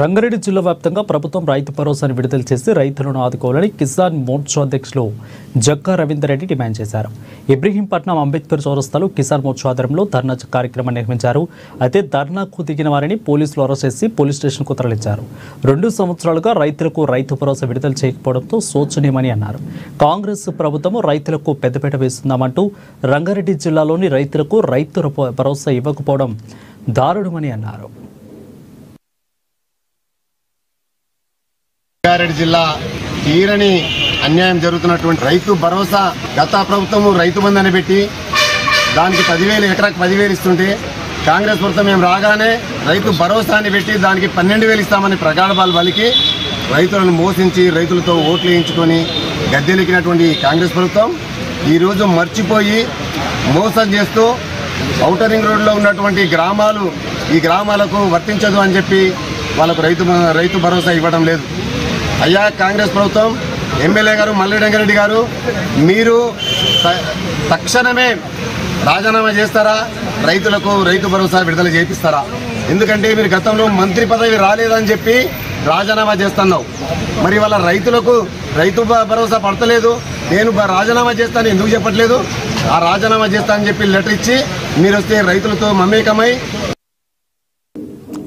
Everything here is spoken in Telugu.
రంగారెడ్డి జిల్లా వ్యాప్తంగా ప్రభుత్వం రైతు భరోసాను విడుదల చేసి రైతులను ఆదుకోవాలని కిసాన్ మోర్చా అధ్యక్షులు జక్కా రవీందర్ రెడ్డి డిమాండ్ చేశారు. ఇబ్రహీంపట్నం అంబేద్కర్ చౌరస్తాలో కిసాన్ మోర్చా ఆధ్వర్యంలో ధర్నా కార్యక్రమం నిర్వహించారు. అయితే ధర్నాకు దిగిన వారిని పోలీసులు అరెస్ట్ చేసి పోలీస్ స్టేషన్కు తరలించారు. 2 సంవత్సరాలుగా రైతులకు రైతు భరోసా విడుదల చేయకపోవడంతో శోచనీయమని అన్నారు. కాంగ్రెస్ ప్రభుత్వం రైతులకు పెద్దపీట వేస్తుందామంటూ రంగారెడ్డి జిల్లాలోని రైతులకు రైతు భరోసా ఇవ్వకపోవడం దారుణమని అన్నారు. రంగారెడ్డి జిల్లా తీరని అన్యాయం జరుగుతున్నటువంటి రైతు భరోసా గత ప్రభుత్వము రైతు బంధు అని పెట్టి దానికి 10,000 ఎకరాకు 10,000 ఇస్తుంటే కాంగ్రెస్ ప్రభుత్వం మేము రాగానే రైతు భరోసా అని పెట్టి దానికి 12,000 ఇస్తామని ప్రగాఢాలు పలికి రైతులను మోసించి రైతులతో ఓట్లు వేయించుకొని గద్దెలెక్కినటువంటి కాంగ్రెస్ ప్రభుత్వం ఈరోజు మర్చిపోయి మోసం చేస్తూ ఔటర్ రింగ్ రోడ్లో ఉన్నటువంటి గ్రామాలు ఈ గ్రామాలకు వర్తించదు అని చెప్పి వాళ్ళకు రైతు భరోసా ఇవ్వడం లేదు. అయ్యా కాంగ్రెస్ ప్రభుత్వం ఎమ్మెల్యే గారు మల్రెడ్డి రంగారెడ్డి గారు మీరు తక్షణమే రాజీనామా చేస్తారా? రైతులకు రైతు భరోసా విడుదల చేపిస్తారా? ఎందుకంటే మీరు గతంలో మంత్రి పదవి రాలేదని చెప్పి రాజీనామా చేస్తున్నావు. మరి వాళ్ళ రైతులకు రైతు భరోసా పడతలేదు, నేను రాజీనామా చేస్తాను ఎందుకు చెప్పట్లేదు? ఆ రాజీనామా చేస్తా అని చెప్పి లెటర్ ఇచ్చి మీరు వస్తే రైతులతో మమేకమై